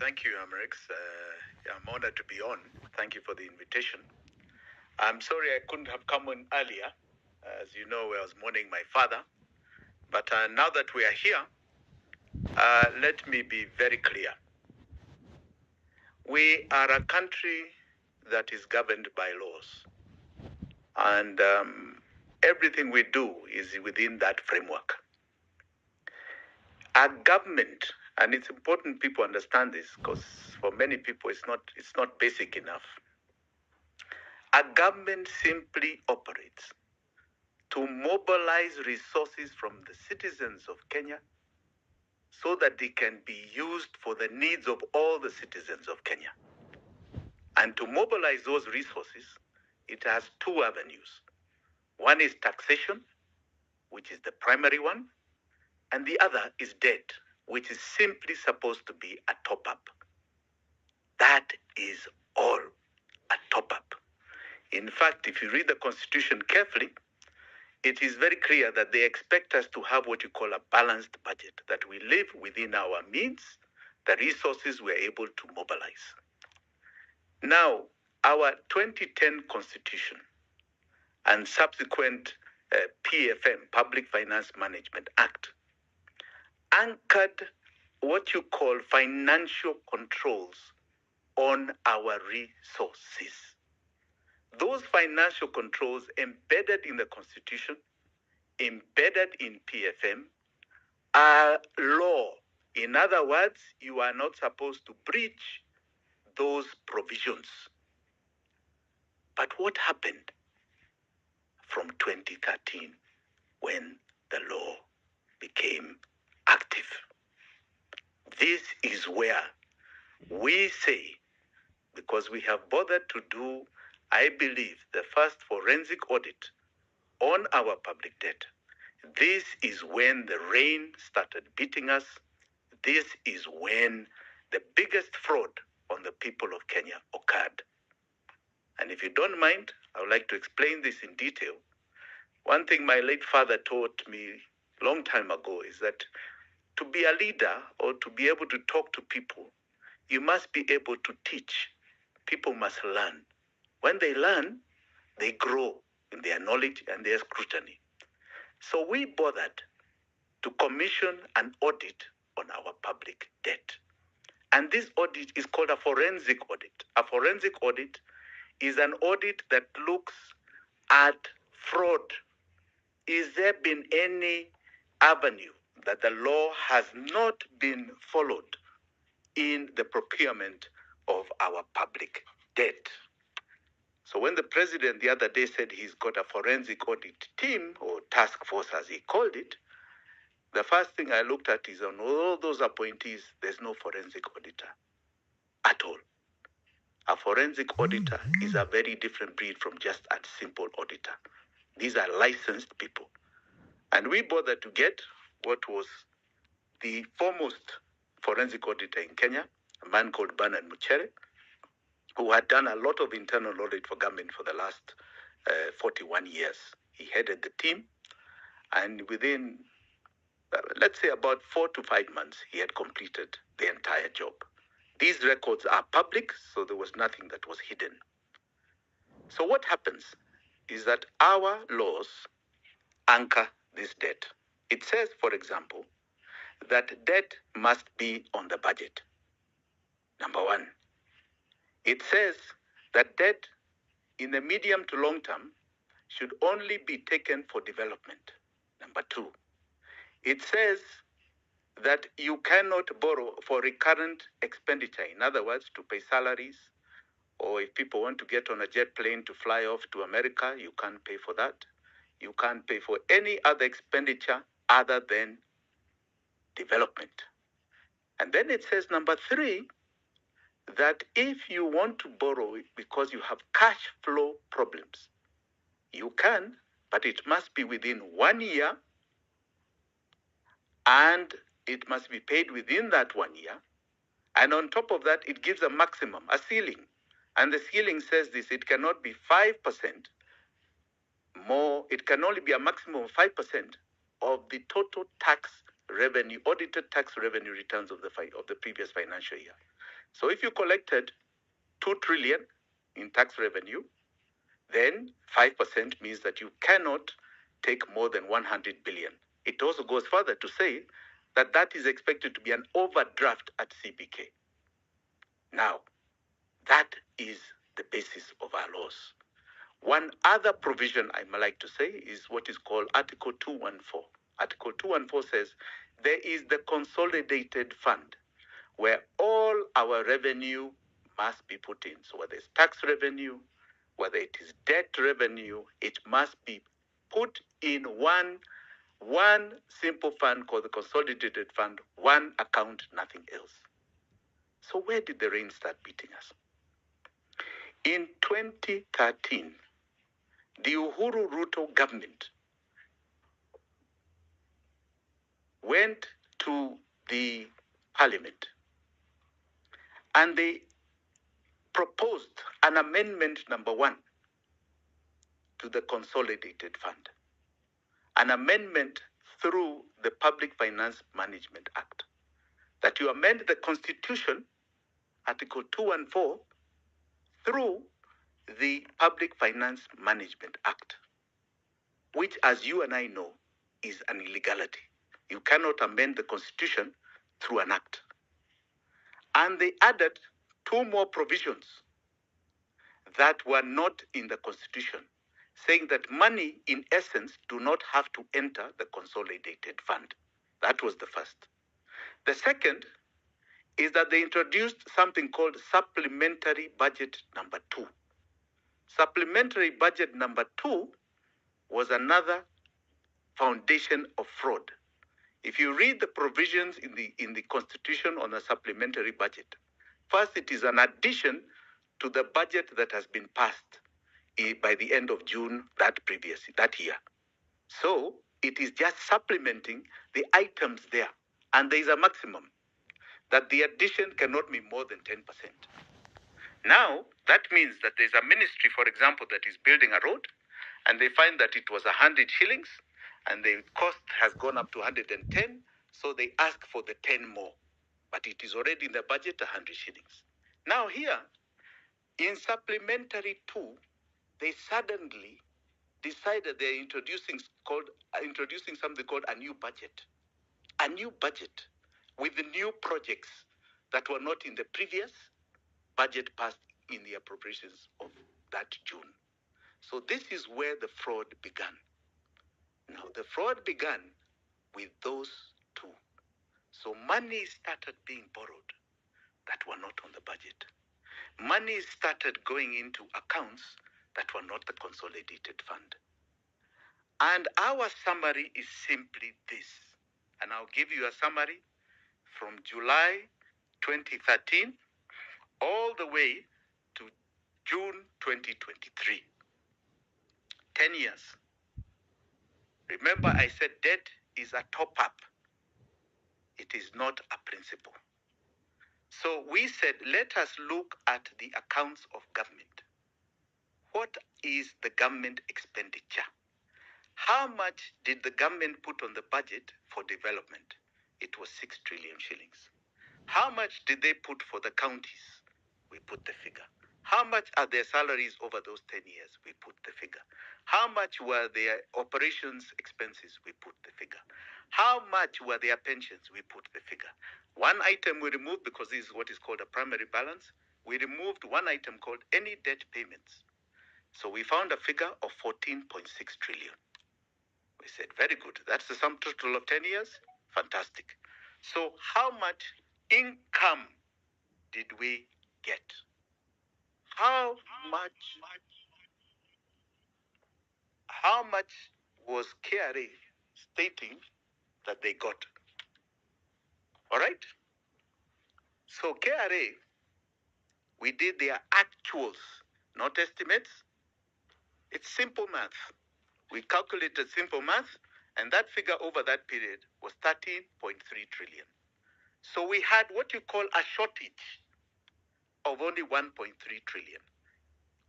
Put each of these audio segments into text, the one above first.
Thank you, Amrex. I'm honored to be on. Thank you for the invitation. I'm sorry I couldn't have come on earlier. As you know, I was mourning my father. But now that we are here, let me be very clear. We are a country that is governed by laws. And everything we do is within that framework. Our government, and it's important people understand this because for many people it's not basic enough. A government simply operates to mobilize resources from the citizens of Kenya so that they can be used for the needs of all the citizens of Kenya. And to mobilize those resources, it has two avenues. One is taxation, which is the primary one, and the other is debt, which is simply supposed to be a top-up. That is all, a top-up. In fact, if you read the Constitution carefully, it is very clear that they expect us to have what you call a balanced budget, that we live within our means, the resources we're able to mobilize. Now, our 2010 Constitution and subsequent PFM, Public Finance Management Act, anchored what you call financial controls on our resources. Those financial controls embedded in the Constitution, embedded in PFM, are law. In other words, you are not supposed to breach those provisions. But what happened from 2013 when the law became active? This is where we say, because we have bothered to do, I believe, the first forensic audit on our public debt. This is when the rain started beating us. This is when the biggest fraud on the people of Kenya occurred. And if you don't mind, I would like to explain this in detail. One thing my late father taught me a long time ago is that to be a leader or to be able to talk to people, you must be able to teach. People must learn. When they learn, they grow in their knowledge and their scrutiny. So we bothered to commission an audit on our public debt. And this audit is called a forensic audit. A forensic audit is an audit that looks at fraud. Is there been any avenue that the law has not been followed in the procurement of our public debt? So when the president the other day said he's got a forensic audit team, or task force as he called it, the first thing I looked at is on all those appointees, there's no forensic auditor at all. A forensic auditor is a very different breed from just a simple auditor. These are licensed people. And we bothered to get what was the foremost forensic auditor in Kenya, a man called Bernard Muchere, who had done a lot of internal audit for government for the last 41 years. He headed the team, and within, let's say, about 4 to 5 months, he had completed the entire job. These records are public, so there was nothing that was hidden. So what happens is that our laws anchor this debt. It says, for example, that debt must be on the budget. Number one. It says that debt in the medium to long term should only be taken for development. Number two. It says that you cannot borrow for recurrent expenditure. In other words, to pay salaries, or if people want to get on a jet plane to fly off to America, you can't pay for that. You can't pay for any other expenditure other than development. And then it says, number three, that if you want to borrow because you have cash flow problems, you can, but it must be within 1 year, and it must be paid within that 1 year. And on top of that, it gives a maximum, a ceiling. And the ceiling says this: it cannot be 5% more, it can only be a maximum of 5% of the total tax revenue, audited tax revenue returns of the previous financial year. So if you collected 2 trillion in tax revenue, then 5% means that you cannot take more than 100 billion. It also goes further to say that that is expected to be an overdraft at CBK. Now, that is the basis of our laws. One other provision I might like to say is what is called Article 214. Article 214 says there is the consolidated fund where all our revenue must be put in. So whether it's tax revenue, whether it is debt revenue, it must be put in one simple fund called the consolidated fund, one account, nothing else. So where did the rain start beating us? In 2013, the Uhuru Ruto government went to the parliament and they proposed an amendment number 1 to the Consolidated Fund, an amendment through the Public Finance Management Act, that you amend the Constitution, Article 214, through the Public Finance Management Act, which, as you and I know, is an illegality. You cannot amend the Constitution through an act. And they added 2 more provisions that were not in the Constitution, saying that money, in essence, do not have to enter the consolidated fund. That was the first. The second is that they introduced something called Supplementary Budget Number 2. Supplementary Budget Number 2 was another foundation of fraud. If you read the provisions in the Constitution on a supplementary budget, first it is an addition to the budget that has been passed by the end of June that year. So it is just supplementing the items there. And there is a maximum that the addition cannot be more than 10%. Now, that means that there's a ministry, for example, that is building a road, and they find that it was 100 shillings, and the cost has gone up to 110, so they ask for the 10 more. But it is already in the budget, 100 shillings. Now here, in supplementary 2, they suddenly decided they're introducing something called a new budget. A new budget with new projects that were not in the previous budget passed in the appropriations of that June. So this is where the fraud began. Now, the fraud began with those 2. So money started being borrowed that were not on the budget. Money started going into accounts that were not the consolidated fund. And our summary is simply this. And I'll give you a summary from July 2013 all the way to June 2023. 10 years. Remember, I said debt is a top-up. It is not a principle. So we said, let us look at the accounts of government. What is the government expenditure? How much did the government put on the budget for development? It was 6 trillion shillings. How much did they put for the counties? We put the figure. How much are their salaries over those 10 years? We put the figure. How much were their operations expenses? We put the figure. How much were their pensions? We put the figure. One item we removed, because this is what is called a primary balance, we removed one item called any debt payments. So we found a figure of 14.6 trillion. We said, very good. That's the sum total of 10 years. Fantastic. So how much income did we get? How much was KRA stating that they got? All right? So KRA, we did their actuals, not estimates. It's simple math. We calculated simple math, and that figure over that period was 13.3 trillion. So we had what you call a shortage of only 1.3 trillion.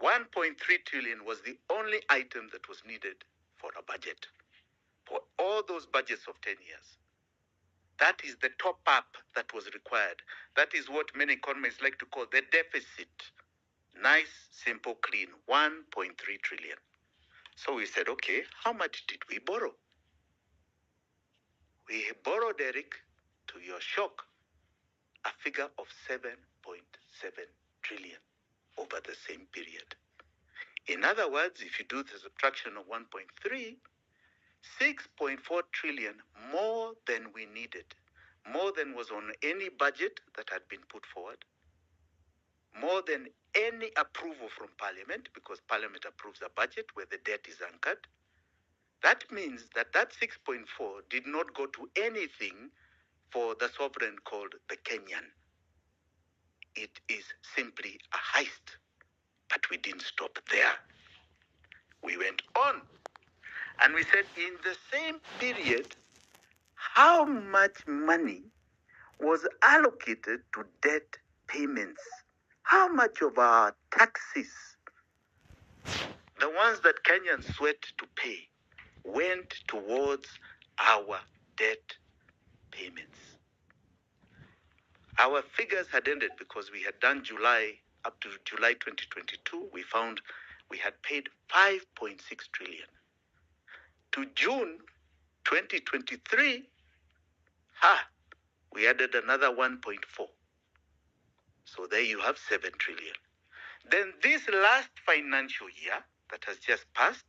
1.3 trillion was the only item that was needed for a budget, for all those budgets of 10 years. That is the top up that was required. That is what many economists like to call the deficit. Nice, simple, clean, 1.3 trillion. So we said, okay, how much did we borrow? We borrowed, Eric, to your shock, a figure of 7.7 trillion over the same period. In other words, if you do the subtraction of 1.3, 6.4 trillion more than we needed, more than was on any budget that had been put forward, more than any approval from Parliament, because Parliament approves a budget where the debt is anchored. That means that 6.4 did not go to anything for the sovereign called the Kenyan. It is simply a heist. But we didn't stop there. We went on and we said, in the same period, how much money was allocated to debt payments? How much of our taxes, the ones that Kenyans sweat to pay, went towards our debt payments? Our figures had ended because we had done July up to July 2022. We found we had paid 5.6 trillion. To June 2023, we added another 1.4. So there you have 7 trillion. Then this last financial year that has just passed,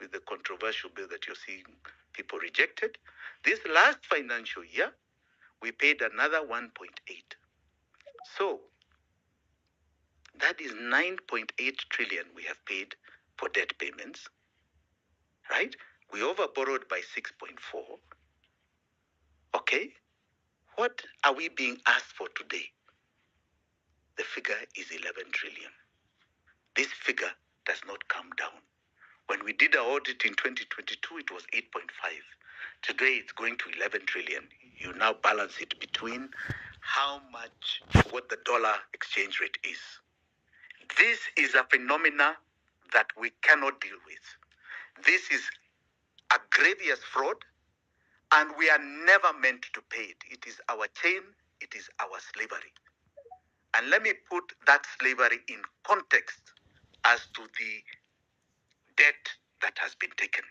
with the controversial bill that you're seeing people rejected, this last financial year, we paid another 1.8. So that is 9.8 trillion we have paid for debt payments, right? We overborrowed by 6.4. Okay, what are we being asked for today? The figure is 11 trillion. This figure does not come down. When we did our audit in 2022, it was 8.5. Today, it's going to 11 trillion. You now balance it between how much, what the dollar exchange rate is. This is a phenomena that we cannot deal with. This is a grievous fraud, and we are never meant to pay it. It is our chain, it is our slavery. And let me put that slavery in context as to the debt that has been taken.